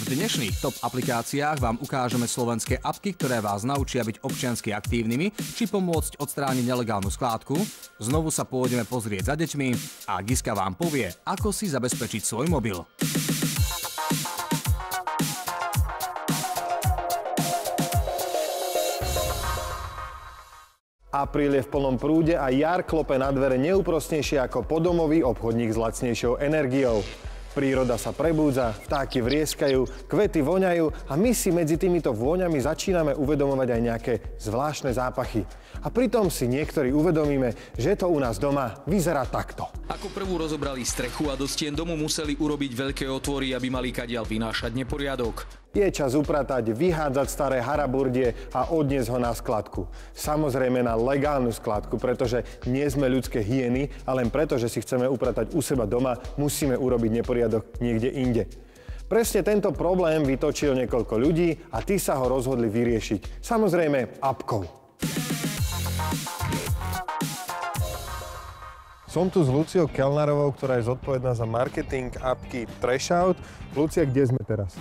V dnešných top aplikáciách vám ukážeme slovenské apky, ktoré vás naučia byť občiansky aktívnymi, či pomôcť odstrániť nelegálnu skládku. Znovu sa pôjdeme pozrieť za deťmi a Giska vám povie, ako si zabezpečiť svoj mobil. Apríl je v plnom prúde a jar klope na dvere neúprosnejšie ako podomový obchodník s lacnejšou energiou. Príroda sa prebúdza, vtáky vrieskajú, kvety voňajú a my si medzi týmito vôňami začíname uvedomovať aj nejaké zvláštne zápachy. A pritom si niektorí uvedomíme, že to u nás doma vyzerá takto. Ako prvú rozobrali strechu a do stien domu museli urobiť veľké otvory, aby mali kadiaľ vynášať neporiadok. Je čas upratať, vyhádzať staré haraburdie a odniesť ho na skladku. Samozrejme na legálnu skladku, pretože nie sme ľudské hyeny a len preto, že si chceme upratať u seba doma, musíme urobiť neporiadok niekde inde. Presne tento problém vytočil niekoľko ľudí a tí sa ho rozhodli vyriešiť. Samozrejme apkou. Som tu s Luciou Kellnerovou, ktorá je zodpovedná za marketing apky Trashout. Lucia, kde sme teraz?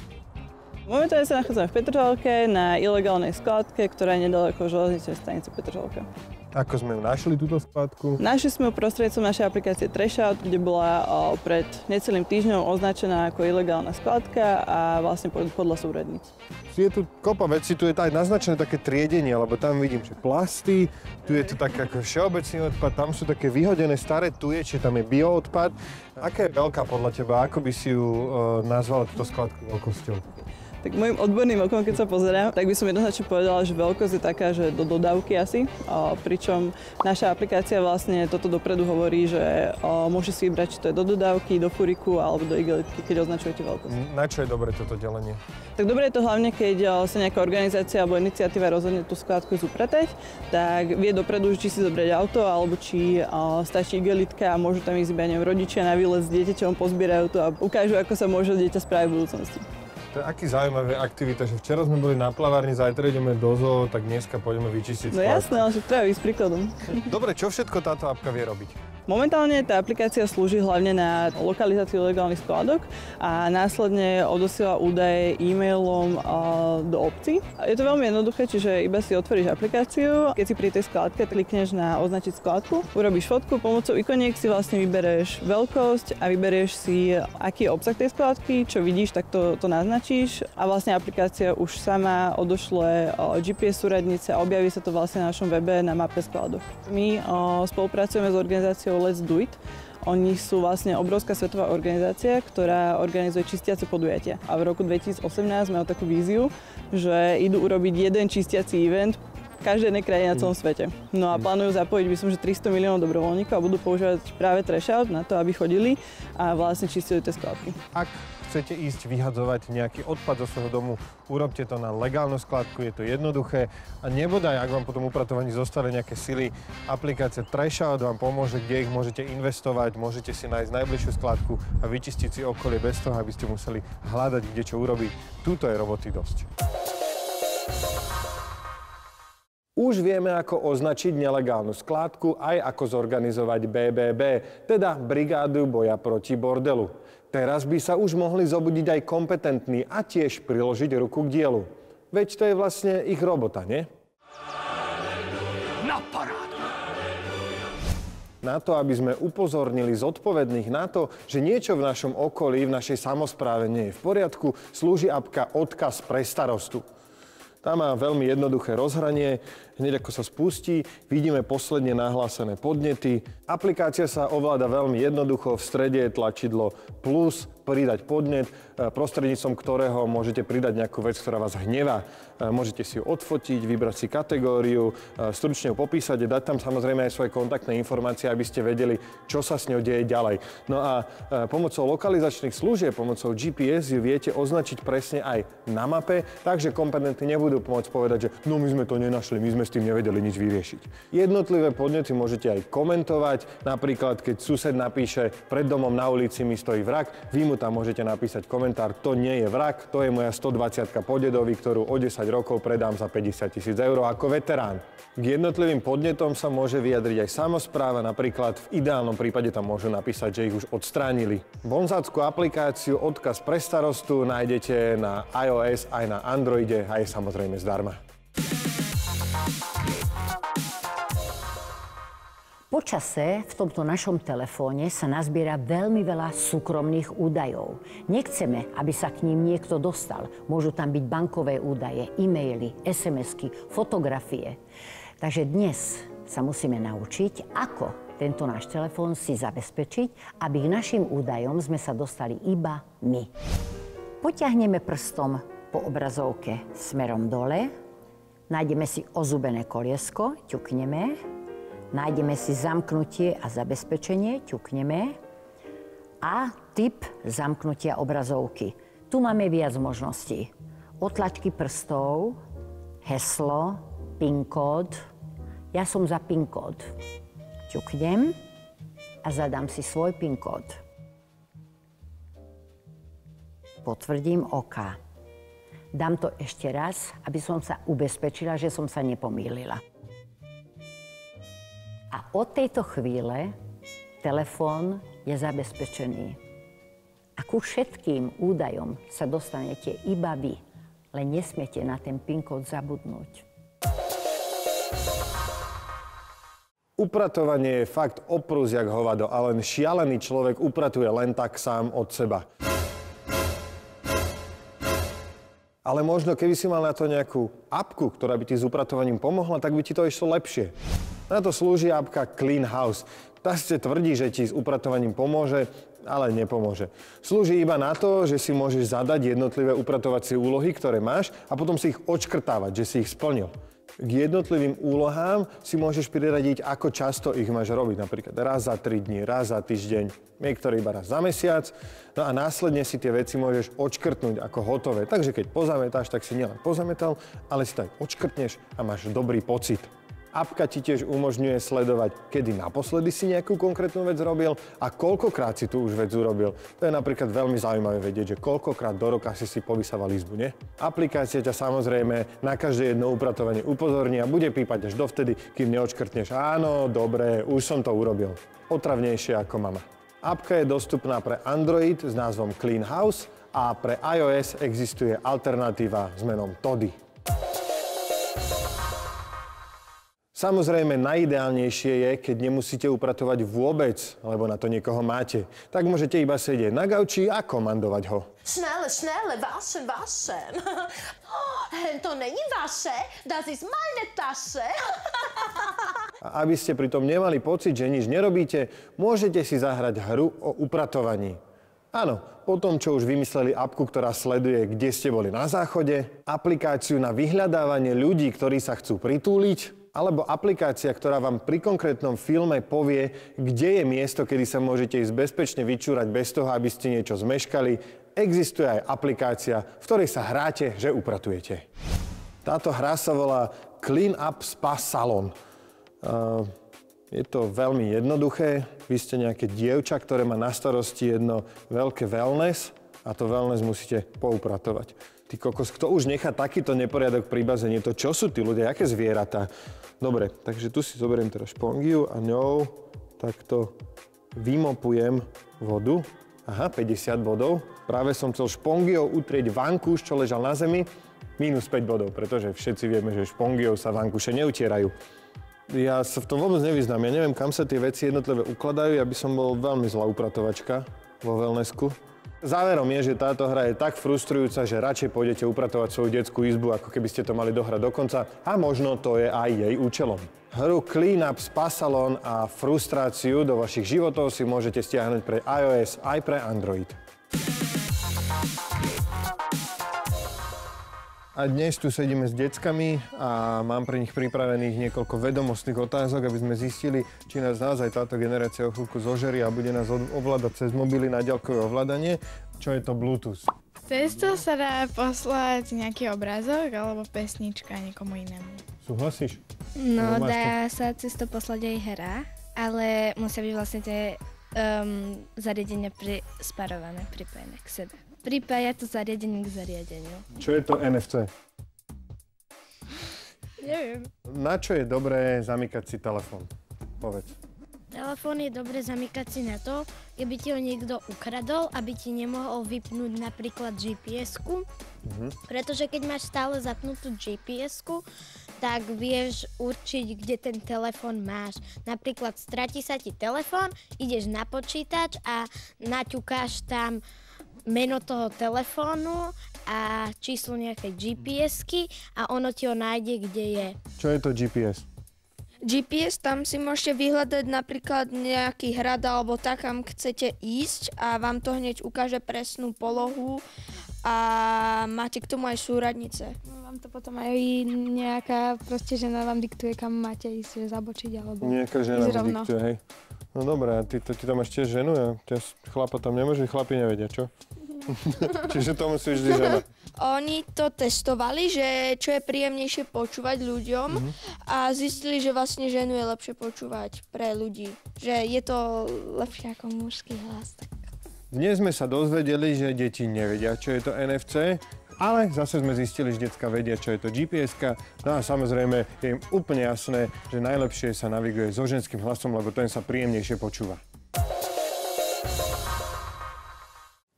Momentálne sa nachádzame v Petržalke na ilegálnej skladke, ktorá je nedaleko železničnej stanice Petržalka. Ako sme ju našli, túto skladku? Našli sme ju prostredníctvom našej aplikácie Trashout, kde bola pred necelým týždňom označená ako ilegálna skladka a vlastne podľa súradníc. Je tu kopa vecí, tu je aj naznačené také triedenie, lebo tam vidím, že plasty, tu je to tak ako všeobecný odpad, tam sú také vyhodené staré tuje, tam je bioodpad. Aká je veľká podľa teba? Ako by si ju nazvala túto skladku veľkosťou? Tak môjim odborným okom, keď sa pozerám, tak by som jednoznačne povedala, že veľkosť je taká, že do dodávky asi. Pričom naša aplikácia vlastne toto dopredu hovorí, že môže si vybrať, či to je do dodávky, do furiku alebo do igelitky, keď označujete veľkosť. Na čo je dobre toto delenie? Tak dobre je to hlavne, keď sa nejaká organizácia alebo iniciatíva rozhodne tú skladku upratať, tak vie dopredu, či si zobrať auto alebo či stačí igelitka a môžu tam ísť iba rodičia na výlet s dieťaťom, pozbierajú to a ukážu, ako sa môže dieťa spraviť v budúcnosti. To je aký zaujímavá aktivita, že včera sme boli na plavárni, zajtra ideme do zoo, tak dneska pôjdeme vyčistiť skladku. No jasné, ale že treba ísť príkladom. Dobre, čo všetko táto apka vie robiť? Momentálne tá aplikácia slúži hlavne na lokalizáciu ilegálnych skladok a následne odosiela údaje e-mailom do obcí. Je to veľmi jednoduché, čiže iba si otvoríš aplikáciu, keď si pri tej skladke klikneš na označiť skladku, urobíš fotku, pomocou ikoniek si vlastne vybereš veľkosť a vyberieš si, aký je obsah tej skladky, čo vidíš, tak to naznačíš a vlastne aplikácia už sama odošle GPS súradnice a objaví sa to vlastne na našom webe na mape skladok. My spolupracujeme s organizáciou Let's Do It. Oni sú vlastne obrovská svetová organizácia, ktorá organizuje čistiace podujatia. A v roku 2018 majú takú víziu, že idú urobiť jeden čistiaci event v každej jednej krajine na celom svete. No a plánujú zapojiť, myslím, že 300 miliónov dobrovoľníkov a budú používať práve Trashout na to, aby chodili a vlastne čistili tie skladky. Ak chcete ísť vyhadzovať nejaký odpad zo svojho domu, urobte to na legálnu skladku, je to jednoduché a nebodaj, ak vám po tom upratovaní zostali nejaké sily, aplikácia Trashout vám pomôže, kde ich môžete investovať, môžete si nájsť najbližšiu skladku a vyčistiť si okolie bez toho, aby ste museli hľadať, kde čo urobiť. Tuto je roboty dosť. Už vieme, ako označiť nelegálnu skládku, aj ako zorganizovať BBB, teda Brigádu boja proti bordelu. Teraz by sa už mohli zobudiť aj kompetentní a tiež priložiť ruku k dielu. Veď to je vlastne ich robota, nie? Na parádu! Na to, aby sme upozornili zodpovedných na to, že niečo v našom okolí, v našej samospráve nie je v poriadku, slúži apka Odkaz pre starostu. Tá má veľmi jednoduché rozhranie. Hneď ako sa spustí, vidíme posledne nahlásené podnety. Aplikácia sa ovláda veľmi jednoducho. V strede je tlačidlo plus, pridať podnet, prostredníctvom ktorého môžete pridať nejakú vec, ktorá vás hnevá. Môžete si ju odfotiť, vybrať si kategóriu, stručne ju popísať a dať tam samozrejme aj svoje kontaktné informácie, aby ste vedeli, čo sa s ňou deje ďalej. No a pomocou lokalizačných služieb, pomocou GPS ju viete označiť presne aj na mape, takže kompetentní nebudú môcť povedať, že no my sme to nenašli, my sme s s tým nevedeli nič vyriešiť. Jednotlivé podnety môžete aj komentovať, napríklad keď sused napíše pred domom na ulici mi stojí vrak, vy mu tam môžete napísať komentár, to nie je vrak, to je moja 120 po dedovi, ktorú o 10 rokov predám za 50 000 eur ako veterán. K jednotlivým podnetom sa môže vyjadriť aj samospráva, napríklad v ideálnom prípade tam môžu napísať, že ich už odstránili. Bonzáckú aplikáciu Odkaz pre starostu nájdete na iOS aj na Androide a je samozrejme zdarma. Po čase v tomto našom telefóne sa nazbiera veľmi veľa súkromných údajov. Nechceme, aby sa k ním niekto dostal. Môžu tam byť bankové údaje, e-maily, SMS-ky, fotografie. Takže dnes sa musíme naučiť, ako tento náš telefón si zabezpečiť, aby k našim údajom sme sa dostali iba my. Potiahneme prstom po obrazovke smerom dole, nájdeme si ozubené koliesko, ťukneme, nájdeme si zamknutie a zabezpečenie, ťukneme a typ zamknutia obrazovky. Tu máme viac možností. Otlačky prstov, heslo, PIN kód. Ja som za PIN kód. Ťuknem a zadám si svoj PIN kód. Potvrdím OK. Dám to ešte raz, aby som sa ubezpečila, že som sa nepomýlila. A od tejto chvíle telefón je zabezpečený. A ku všetkým údajom sa dostanete iba vy, len nesmiete na ten PIN kód zabudnúť. Upratovanie je fakt oprus jak hovado a len šialený človek upratuje len tak sám od seba. Ale možno, keby si mal na to nejakú apku, ktorá by ti s upratovaním pomohla, tak by ti to išlo lepšie. Na to slúži apka Clean House. Tá sice tvrdí, že ti s upratovaním pomôže, ale nepomôže. Slúži iba na to, že si môžeš zadať jednotlivé upratovacie úlohy, ktoré máš a potom si ich odškrtávať, že si ich splnil. K jednotlivým úlohám si môžeš priradiť, ako často ich máš robiť. Napríklad raz za 3 dní, raz za týždeň, niektorý iba raz za mesiac. No a následne si tie veci môžeš odškrtnúť ako hotové. Takže keď pozametáš, tak si nielen pozametal, ale si to aj odškrtneš a máš dobrý pocit. Apka ti tiež umožňuje sledovať, kedy naposledy si nejakú konkrétnu vec robil a koľkokrát si tú už vec urobil. To je napríklad veľmi zaujímavé vedieť, že koľkokrát do roka si povysával izbu, nie? Aplikácia ťa samozrejme na každé jedno upratovanie upozorní a bude pípať až dovtedy, kým neodškrtneš. Áno, dobre, už som to urobil. Otravnejšie ako mama. Apka je dostupná pre Android s názvom Clean House a pre iOS existuje alternatíva s menom Toddy. Samozrejme, najideálnejšie je, keď nemusíte upratovať vôbec, lebo na to niekoho máte. Tak môžete iba sedieť na gauči a komandovať ho. Schnelle, schnelle, waschen, waschen. To není vaše, das ist meine Tasche. A aby ste pritom nemali pocit, že nič nerobíte, môžete si zahrať hru o upratovaní. Áno, po tom, čo už vymysleli apku, ktorá sleduje, kde ste boli na záchode, aplikáciu na vyhľadávanie ľudí, ktorí sa chcú pritúliť, alebo aplikácia, ktorá vám pri konkrétnom filme povie, kde je miesto, kedy sa môžete ísť bezpečne vyčúrať bez toho, aby ste niečo zmeškali. Existuje aj aplikácia, v ktorej sa hráte, že upratujete. Táto hra sa volá Clean Up Spa Salon. Je to veľmi jednoduché. Vy ste nejaké dievča, ktoré má na starosti jedno veľké wellness a to wellness musíte poupratovať. Ty kokos, kto už nechá takýto neporiadok pri bazéne? To čo sú tí ľudia? Aké zvieratá? Dobre, takže tu si zoberiem teraz špongiu a ňou takto vymopujem vodu. Aha, 50 bodov. Práve som chcel špongiou utrieť vankúš, čo ležal na zemi. Minus 5 bodov, pretože všetci vieme, že špongiou sa vankúše neutierajú. Ja sa v tom vôbec nevyznám. Ja neviem, kam sa tie veci jednotlivé ukladajú. Ja by som bol veľmi zlá upratovačka vo wellnessku. Záverom je, že táto hra je tak frustrujúca, že radšej pôjdete upratovať svoju detskú izbu, ako keby ste to mali dohrať do konca a možno to je aj jej účelom. Hru Clean Up Spa Salon a frustráciu do vašich životov si môžete stiahnuť pre iOS aj pre Android. A dnes tu sedíme s deckami a mám pre nich pripravených niekoľko vedomostných otázok, aby sme zistili, či nás naozaj táto generácia o chvíľku zožerie a bude nás ovládať cez mobily na ďalkové ovládanie. Čo je to Bluetooth? Cez to sa dá poslať nejaký obrázok alebo pesnička niekomu inému. Súhlasíš? No, dá sa cez to poslať aj hra, ale musia byť vlastne tie zariadenia spárované, pripojené k sebe. Pripája to zariadenie k zariadeniu. Čo je to NFC? Neviem. Na čo je dobré zamykať si telefón? Povedz. Telefón je dobre zamykať si na to, keby ti ho niekto ukradol, aby ti nemohol vypnúť napríklad GPS-ku. Pretože keď máš stále zapnutú GPS-ku, tak vieš určiť, kde ten telefón máš. Napríklad stratí sa ti telefón, ideš na počítač a naťukáš tam meno toho telefónu a číslo nejakej GPS-ky a ono ti ho nájde, kde je. Čo je to GPS? GPS, tam si môžete vyhľadať napríklad nejaký hrad alebo tak, kam chcete ísť a vám to hneď ukáže presnú polohu a máte k tomu aj súradnice. No, vám to potom aj nejaká proste žena vám diktuje, kam máte ísť zabočiť alebo nejaká žena vám diktuje, hej. No dobré, a ty tam máš tiež ženu a chlapa tam nemôže, chlapi nevedia, čo? Čiže to musí vždy žena. Oni to testovali, že čo je príjemnejšie počúvať ľuďom a zistili, že vlastne ženu je lepšie počúvať pre ľudí. Že je to lepšie ako mužský hlas. Tak. Dnes sme sa dozvedeli, že deti nevedia, čo je to NFC, ale zase sme zistili, že decká vedia, čo je to GPS-ka. No a samozrejme je im úplne jasné, že najlepšie sa naviguje so ženským hlasom, lebo ten sa príjemnejšie počúva.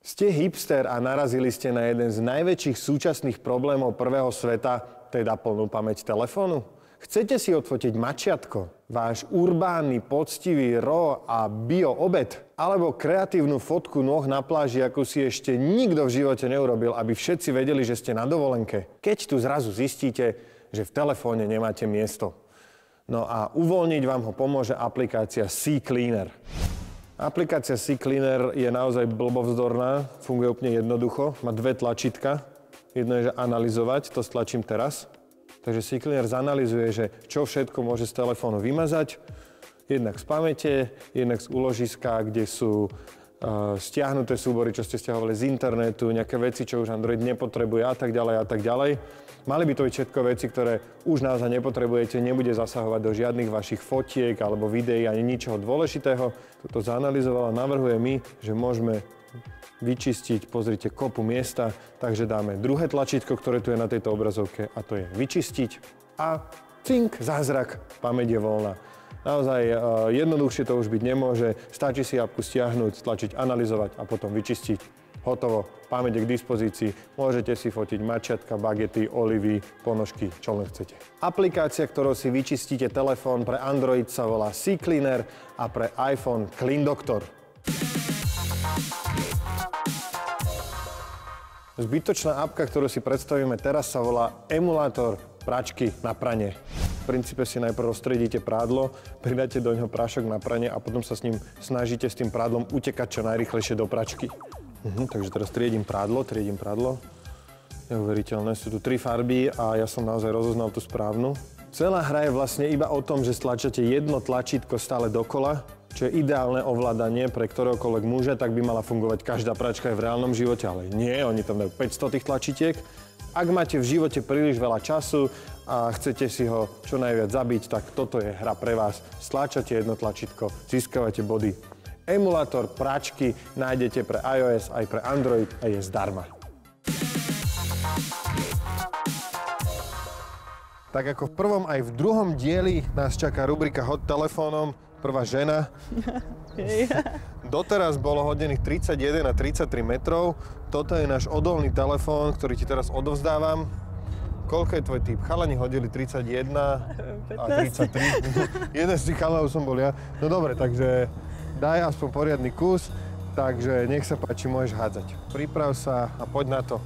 Ste hipster a narazili ste na jeden z najväčších súčasných problémov prvého sveta, teda plnú pamäť telefónu? Chcete si odfotiť mačiatko, váš urbánny, poctivý, raw a bio obed? Alebo kreatívnu fotku nôh na pláži, akú si ešte nikto v živote neurobil, aby všetci vedeli, že ste na dovolenke? Keď tu zrazu zistíte, že v telefóne nemáte miesto. No a uvoľniť vám ho pomôže aplikácia CCleaner. Aplikácia CCleaner je naozaj blbovzdorná, funguje úplne jednoducho, má dve tlačítka. Jedno je, že analyzovať, to stlačím teraz. Takže CCleaner zanalizuje, že čo všetko môže z telefónu vymazať. Jednak z pamäte, jednak z úložiska, kde sú stiahnuté súbory, čo ste stiahovali z internetu, nejaké veci, čo už Android nepotrebuje a tak ďalej a tak ďalej. Mali by to byť všetko veci, ktoré už naozaj nepotrebujete, nebude zasahovať do žiadnych vašich fotiek alebo videí ani ničoho dôležitého. Toto zanalizovala, navrhuje mi, že môžeme vyčistiť, pozrite, kopu miesta, takže dáme druhé tlačítko, ktoré tu je na tejto obrazovke a to je vyčistiť a cink, zázrak, pamäť je voľná. Naozaj jednoduchšie to už byť nemôže, stačí si apku stiahnuť, stlačiť analyzovať a potom vyčistiť. Hotovo, pamäť je k dispozícii, môžete si fotiť mačiatka, bagety, olivy, ponožky, čo len chcete. Aplikácia, ktorou si vyčistíte telefón pre Android sa volá CCleaner a pre iPhone Clean Doctor. Zbytočná apka, ktorú si predstavíme teraz, sa volá emulátor pračky na pranie. V princípe si najprv roztriedíte prádlo, pridáte do ňoho prášok na pranie a potom sa s ním snažíte s tým prádlom utekať čo najrýchlejšie do pračky. Takže teraz triedím prádlo. Neuveriteľné, sú tu 3 farby a ja som naozaj rozoznal tú správnu. Celá hra je vlastne iba o tom, že stlačíte jedno tlačítko stále dokola, čo je ideálne ovládanie pre ktoréhokoľvek muža, tak by mala fungovať každá pračka aj v reálnom živote, ale nie, oni tam dajú 500 tých tlačítiek. Ak máte v živote príliš veľa času a chcete si ho čo najviac zabiť, tak toto je hra pre vás. Stlačate jedno tlačítko, získavate body. Emulátor pračky nájdete pre iOS aj pre Android a je zdarma. Tak ako v prvom aj v druhom dieli nás čaká rubrika Hot telefónom. Prvá žena. Doteraz bolo hodených 31 a 33 metrov. Toto je náš odolný telefón, ktorý ti teraz odovzdávam. Koľko je tvoj typ? Chalani hodili 31 a 33. Jeden z tých chalanov som bol ja. No dobre, takže daj aspoň poriadny kus, takže nech sa páči, môžeš hádzať. Priprav sa a poď na to.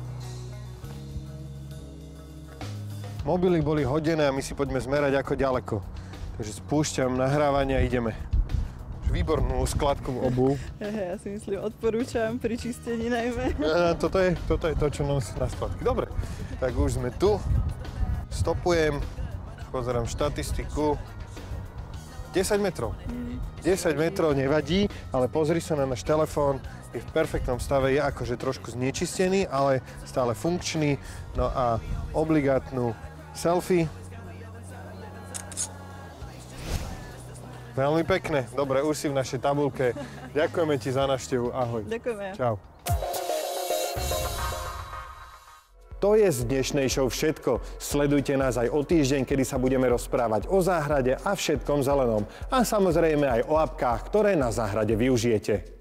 Mobily boli hodené a my si poďme zmerať, ako ďaleko. Takže spúšťam nahrávanie a ideme. Výbornú skladkovú obuv. Ja si myslím, odporúčam pri čistení najmä. Toto je to, čo nosí na skladky. Dobre, tak už sme tu. Stopujem, pozerám štatistiku. 10 metrov. 10 metrov nevadí, ale pozri sa na náš telefón. Je v perfektnom stave, je akože trošku znečistený, ale stále funkčný. No a obligátnu selfie. Veľmi pekne. Dobre, už si v našej tabuľke. Ďakujeme ti za návštevu. Ahoj. Ďakujeme. Čau. To je z dnešnej show všetko. Sledujte nás aj o týždeň, kedy sa budeme rozprávať o záhrade a všetkom zelenom. A samozrejme aj o apkách, ktoré na záhrade využijete.